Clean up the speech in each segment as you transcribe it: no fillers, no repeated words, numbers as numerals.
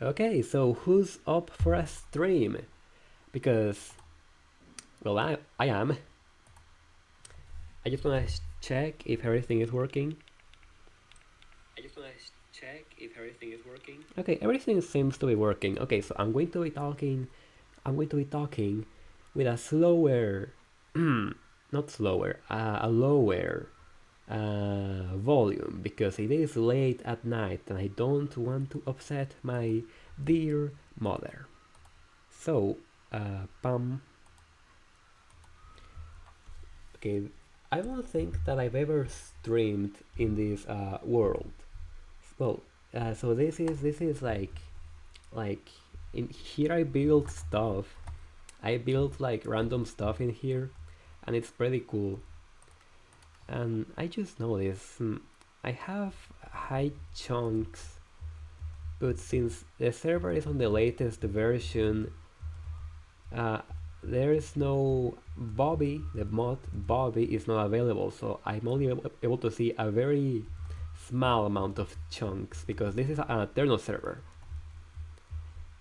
Okay, so who's up for a stream? Because, well, I am. I just wanna check if everything is working. Okay, everything seems to be working. Okay, so I'm going to be talking. I'm going to be talking with a slower, not slower, a lower volume because it is late at night and I don't want to upset my dear mother. So, pam. Okay, I don't think that I've ever streamed in this world. Well, so this is like in here I build stuff. I build like random stuff in here, and it's pretty cool. And I just noticed I have high chunks, but since the server is on the latest version, uh, there is no Bobby. The mod Bobby is not available, so I'm only able to see a very small amount of chunks because this is an eternal server.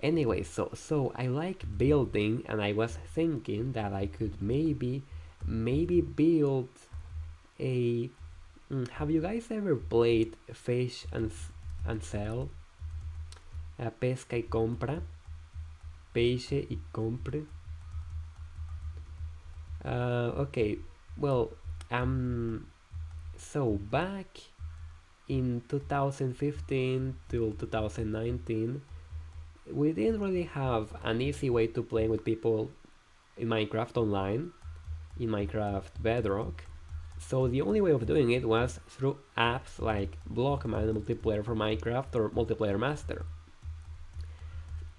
Anyway, so I like building, and I was thinking that I could maybe build a. Have you guys ever played Fish and Sell? Pesca y compra, peixe y compre. Okay, well, so back in 2015 till 2019, we didn't really have an easy way to play with people in Minecraft Online, in Minecraft Bedrock. So the only way of doing it was through apps like Blockman Multiplayer for Minecraft or Multiplayer Master.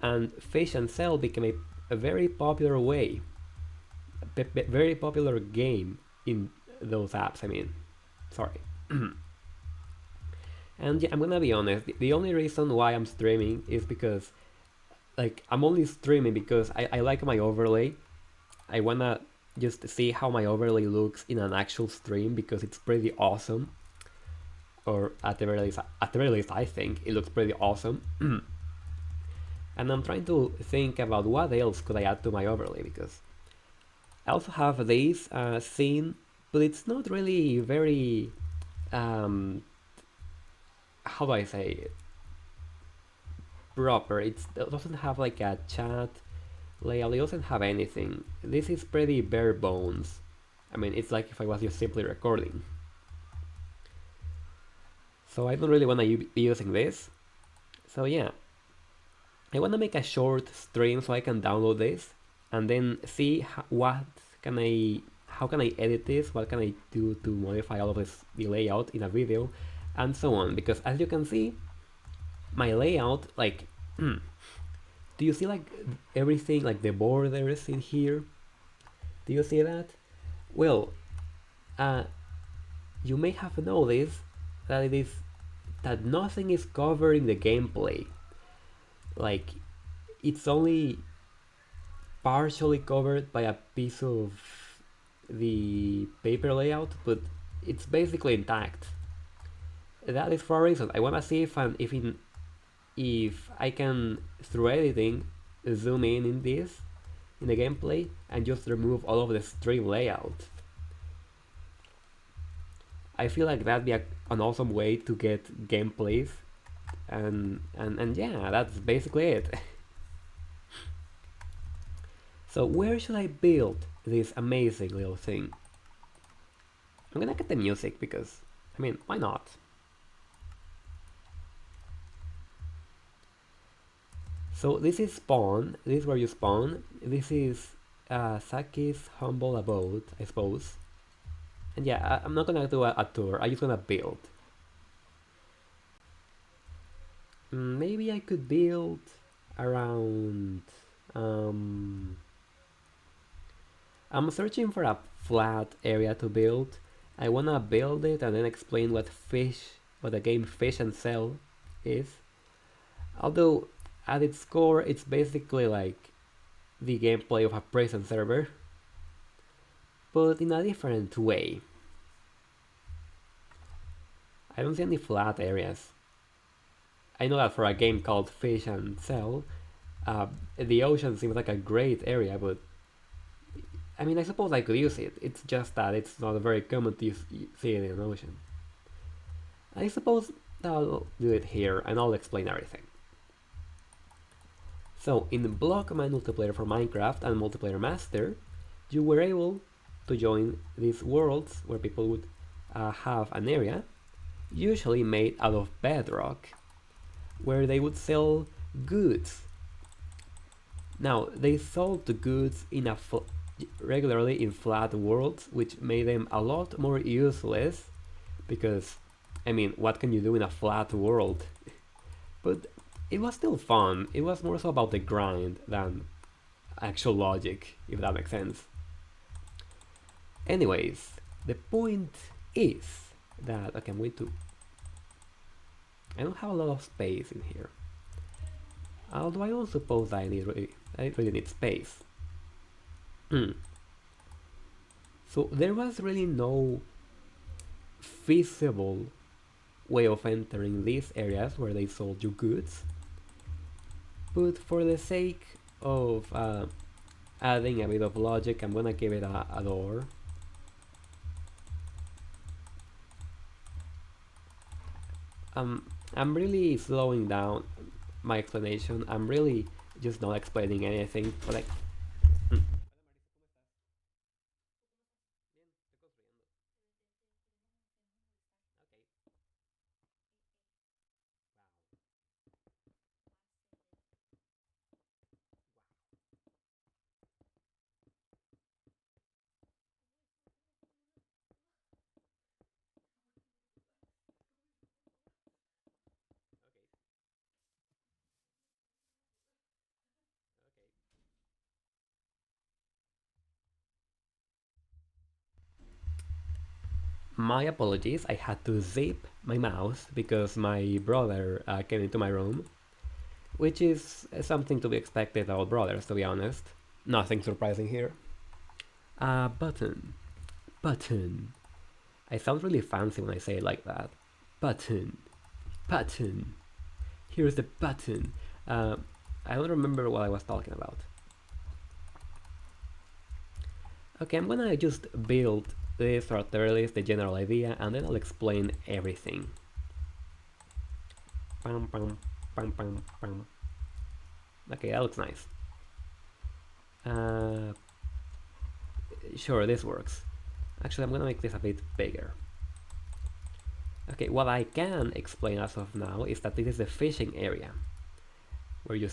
And Fish and Sell became a very popular way, very popular game in those apps. I mean, sorry. And yeah, I'm gonna be honest. The only reason why I'm streaming is because, like, I'm only streaming because I like my overlay. I wanna just see how my overlay looks in an actual stream because it's pretty awesome. Or at the very least, I think it looks pretty awesome. And I'm trying to think about what else could I add to my overlay because I also have this scene, but it's not really very how do I say it? Proper. It doesn't have like a chat layout. It doesn't have anything. This is pretty bare bones. I mean, it's like if I was just simply recording. So I don't really want to be using this. So yeah, I want to make a short stream so I can download this and then see how can I edit this, what can I do to modify all of this, the layout in a video, and so on. Because as you can see, my layout, like, do you see like everything, like the borders in here? Do you see that? Well, you may have noticed that nothing is covered in the gameplay. Like, it's only partially covered by a piece of the paper layout, but it's basically intact. That is for a reason. I wanna see if I can, through editing, zoom in this in the gameplay and just remove all of the stream layout. I feel like that'd be an awesome way to get gameplays, and yeah, that's basically it. So where should I build this amazing little thing? I'm gonna get the music because, I mean, why not? So this is spawn, this is where you spawn, this is Saki's humble abode, I suppose. And yeah, I'm not gonna do a tour, I'm just gonna build. Maybe I could build around... I'm searching for a flat area to build. I wanna build it and then explain what the game Fish and Sell is. Although, at its core, it's basically like the gameplay of a prison server, but in a different way. I don't see any flat areas. I know that for a game called Fish and Cell, uh, the ocean seems like a great area, but I mean, I suppose I could use it. It's just that it's not very common to see it in an ocean. I suppose I'll do it here and I'll explain everything. So, in Blockman multiplayer for Minecraft and Multiplayer Master, you were able to join these worlds where people would have an area, usually made out of bedrock, where they would sell goods. Now, they sold the goods in regularly in flat worlds, which made them a lot more useless because, I mean, what can you do in a flat world? But it was still fun. It was more so about the grind than actual logic, if that makes sense. Anyways, the point is that, okay, I'm going to, I don't have a lot of space in here. Although I don't suppose I really need space. So there was really no feasible way of entering these areas where they sold you goods. But for the sake of adding a bit of logic, I'm gonna give it a door. I'm really slowing down my explanation. I'm really just not explaining anything, but like. My apologies, I had to zip my mouse because my brother came into my room, which is something to be expected of brothers, to be honest. Nothing surprising here. Button. Button. I sound really fancy when I say it like that. Button. Button. Here's the button. I don't remember what I was talking about. Okay, I'm gonna just build this, or at least the general idea, and then I'll explain everything. Pam, pam, pam, pam, pam. Okay, that looks nice. Sure, this works. Actually, I'm gonna make this a bit bigger. Okay, what I can explain as of now is that this is the fishing area, where you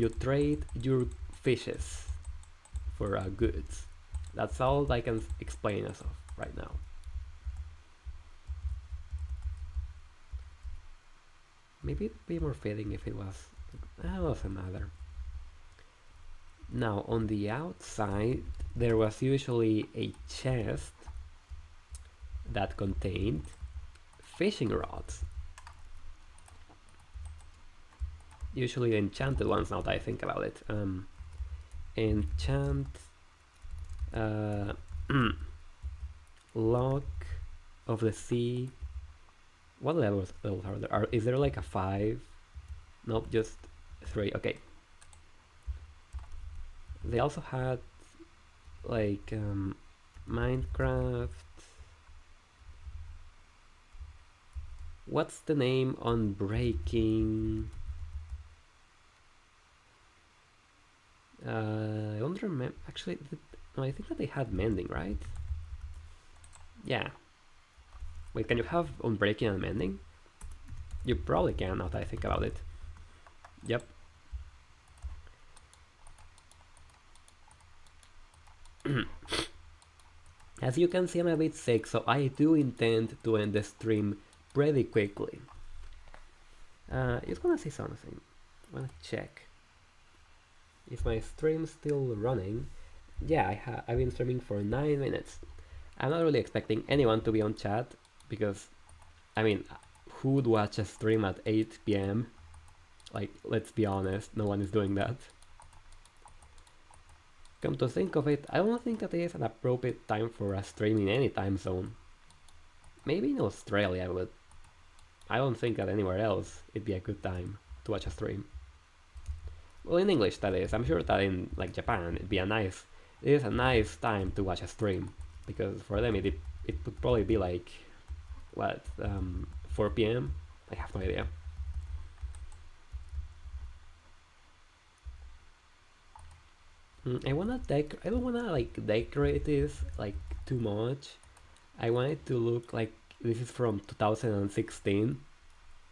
trade your fishes for goods. That's all I can explain as of right now. Maybe it'd be more fitting if it was. That doesn't matter. Now, on the outside, there was usually a chest that contained fishing rods. Usually enchanted ones, now that I think about it. Enchant Lock of the Sea. What levels are there? Is there like a 5? Nope, just 3. Okay. They also had like Minecraft. What's the name on breaking? I don't remember. Actually, no, I think that they had mending, right? Yeah. Wait, can you have unbreaking and mending? You probably can, now that I think about it. Yep. As you can see, I'm a bit sick, so I do intend to end the stream pretty quickly. Just gonna say something. I'm gonna check. Is my stream still running? Yeah, I've been streaming for 9 minutes. I'm not really expecting anyone to be on chat, because, I mean, who would watch a stream at 8 p.m? Like, let's be honest, no one is doing that. Come to think of it, I don't think that it is an appropriate time for a stream in any time zone. Maybe in Australia, but I don't think that anywhere else it'd be a good time to watch a stream. Well, in English that is. I'm sure that in like Japan it is a nice time to watch a stream because for them it would probably be like what 4 p.m. I have no idea. I don't wanna like decorate this like too much. I want it to look like this is from 2016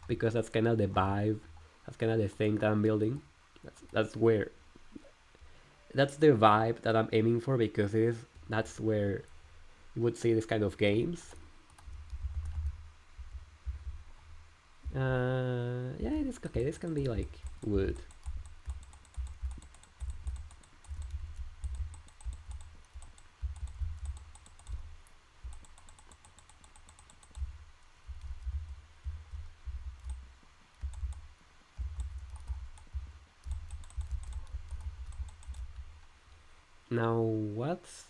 because that's kind of the vibe. That's kind of the thing that I'm building. That's where that's the vibe that I'm aiming for because that's where you would see this kind of games. Yeah, it is okay. This can be like wood. Now what's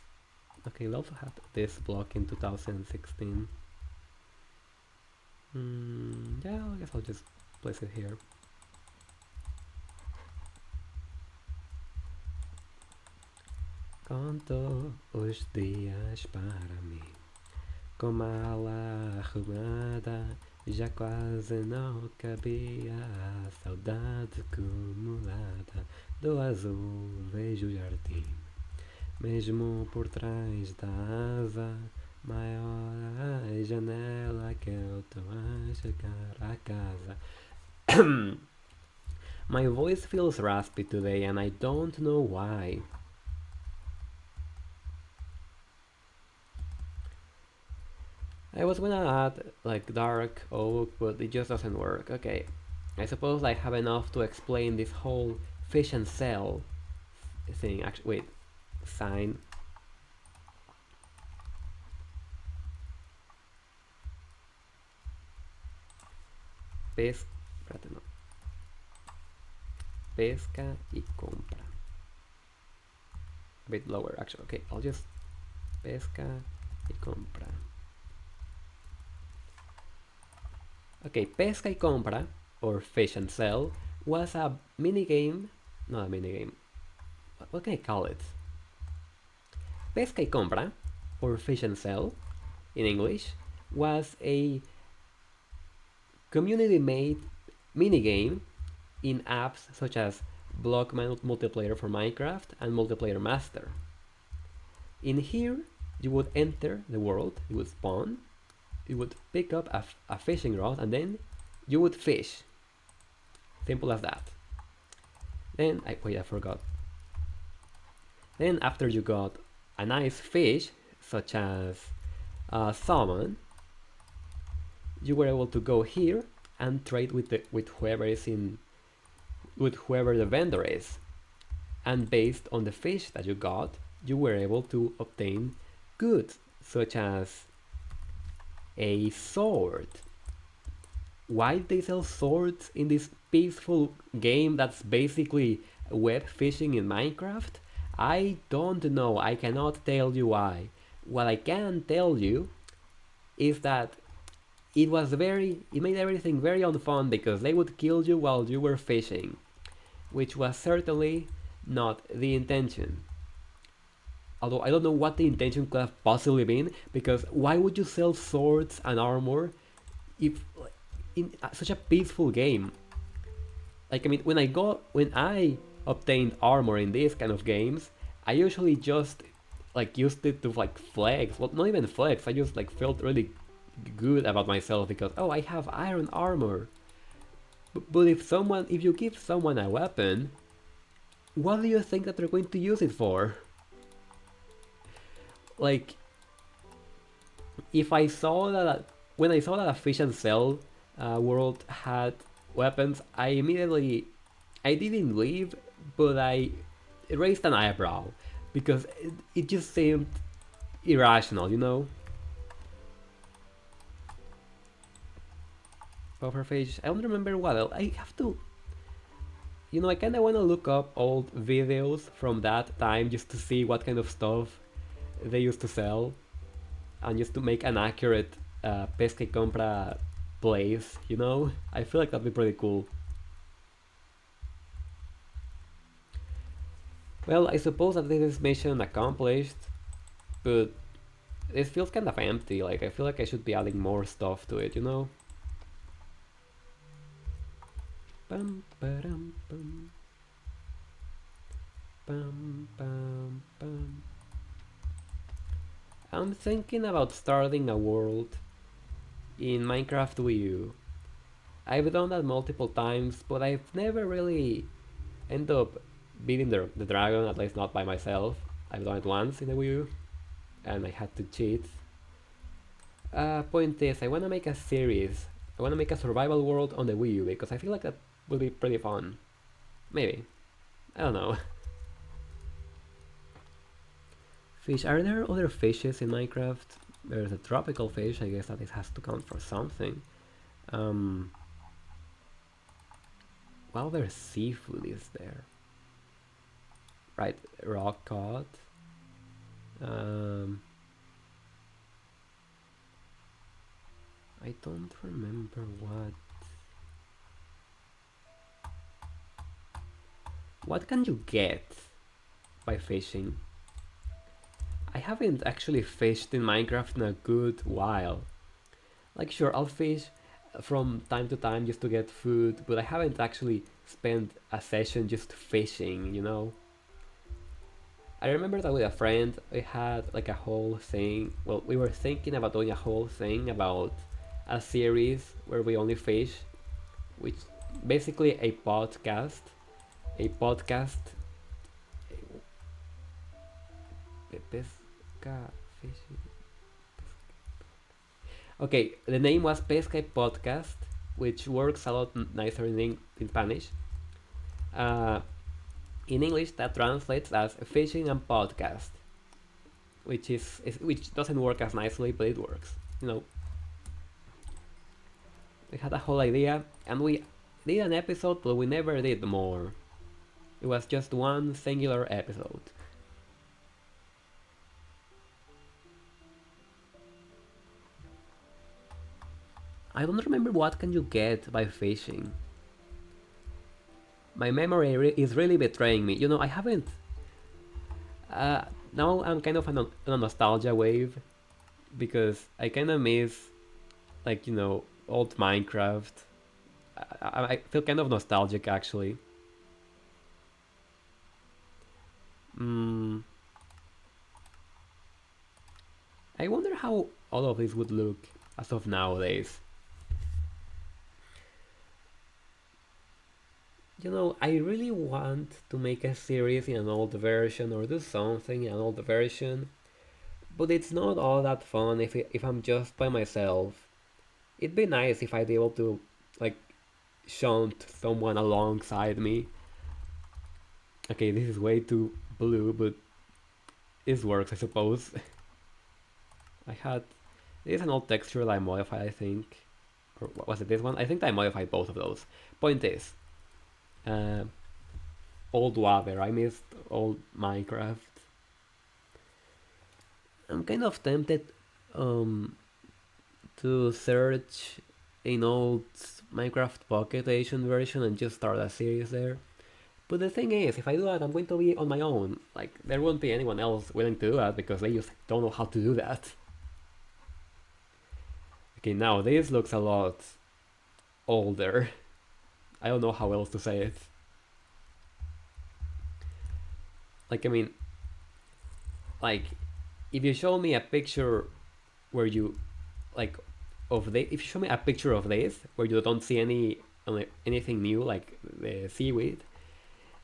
okay? We also have this block in 2016. Yeah, I guess I'll just place it here. Conto os dias para mim, com mala arrumada, já quase não cabia a saudade acumulada. Do azul vejo o jardim, mesmo por trás da asa, maior a janela que eu tô a chegar a casa. My voice feels raspy today and I don't know why. I was gonna add like dark oak, but it just doesn't work. Okay, I suppose I have enough to explain this whole fish and cell thing. Actually, wait, sign. Espérate, no. Pesca y compra. A bit lower, actually. Okay, I'll just pesca y compra. Okay, pesca y compra, or fish and sell, was a minigame. Not a minigame. What can I call it? Pesca y compra, or fish and sell, in English, was a community-made minigame in apps such as Block Multiplayer for Minecraft and Multiplayer Master. In here, you would enter the world, you would spawn, you would pick up a fishing rod, and then you would fish. Simple as that. Then, I forgot. Then after you got a nice fish, such as salmon, you were able to go here and trade with whoever the vendor is, and based on the fish that you got, you were able to obtain goods such as a sword. Why they sell swords in this peaceful game that's basically web fishing in Minecraft? I don't know. I cannot tell you why. What I can tell you is that it made everything very unfun because they would kill you while you were fishing, which was certainly not the intention. Although I don't know what the intention could have possibly been, because why would you sell swords and armor if in such a peaceful game? Like, I mean, when I obtained armor in these kind of games, I usually just like used it to like flex. Well, not even flex. I just like felt really good about myself because, oh, I have iron armor. But if you give someone a weapon, what do you think that they're going to use it for? Like, if I saw that when I saw that a fish and cell world had weapons, I didn't leave, but I raised an eyebrow because it just seemed irrational, you know. Pufferfish. I don't remember what else. I have to. You know, I kind of want to look up old videos from that time just to see what kind of stuff they used to sell, and just to make an accurate pesca y compra place, you know? I feel like that'd be pretty cool. Well, I suppose that this is mission accomplished, but it feels kind of empty. Like, I feel like I should be adding more stuff to it, you know? Bum, ba-dum, bum. Bum, bum, bum. I'm thinking about starting a world in Minecraft Wii U. I've done that multiple times, but I've never really ended up beating the dragon, at least not by myself. I've done it once in the Wii U, and I had to cheat. Point is, I want to make a series. I want to make a survival world on the Wii U because I feel like that would be pretty fun. Maybe. I don't know. Fish. Are there other fishes in Minecraft? There's a tropical fish. I guess that it has to count for something. Um, well, there's seafood is there. Right, rock cod. Um, I don't remember what. What can you get by fishing? I haven't actually fished in Minecraft in a good while. Like, sure, I'll fish from time to time just to get food, but I haven't actually spent a session just fishing, you know? I remember that with a friend, we had like a whole thing. Well, we were thinking about doing a whole thing about a series where we only fish, which basically a podcast. A podcast. Pesca fishing. Okay, the name was Pesca Podcast, which works a lot nicer in Spanish. In English, that translates as fishing and podcast, which doesn't work as nicely, but it works. You know, we had a whole idea, and we did an episode, but we never did more. It was just one singular episode. I don't remember what can you get by fishing. My memory is really betraying me. You know, I haven't. Now I'm kind of on a nostalgia wave because I kind of miss, like, you know, old Minecraft. I feel kind of nostalgic actually. Mm, I wonder how all of this would look as of nowadays. You know, I really want to make a series in an old version or do something in an old version, but it's not all that fun if I'm just by myself. It'd be nice if I'd be able to, like, shunt someone alongside me. Okay, this is way too blue, but this works, I suppose. I had... This is an old texture that I modified, I think. Or was it this one? I think I modified both of those. Point is, uh, old water. I missed old Minecraft. I'm kind of tempted um, to search an old Minecraft Pocket Edition version and just start a series there. But the thing is, if I do that, I'm going to be on my own. Like, there won't be anyone else willing to do that because they just don't know how to do that. Okay, now this looks a lot older. I don't know how else to say it. Like, I mean, like, if you show me a picture where you, like, if you show me a picture of this where you don't see anything new, like the seaweed,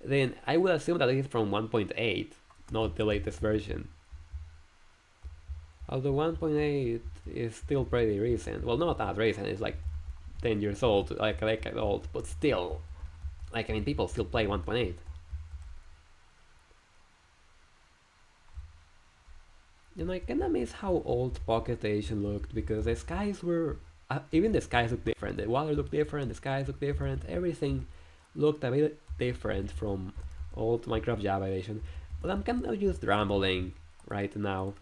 then I would assume that it is from 1.8, not the latest version. Although 1.8 is still pretty recent. Well, not that recent, it's like 10 years old, like a decade old, but still. Like, I mean, people still play 1.8. You know, I kinda miss how old Pocket Edition looked because the skies were. Even the skies looked different. The water looked different, the skies looked different, everything looked a bit different from old Minecraft Java Edition. But I'm kind of just rambling right now.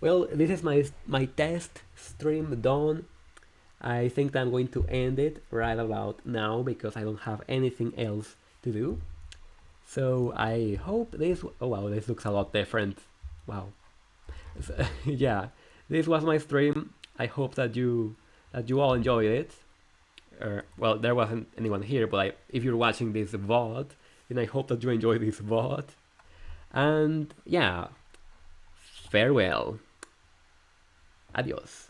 Well, this is my test stream done. I think that I'm going to end it right about now because I don't have anything else to do. So I hope this. Oh wow, this looks a lot different. Wow. So, yeah, this was my stream. I hope that you all enjoyed it. Well, there wasn't anyone here, but if you're watching this VOD, then I hope that you enjoy this VOD. And yeah, farewell. Adios.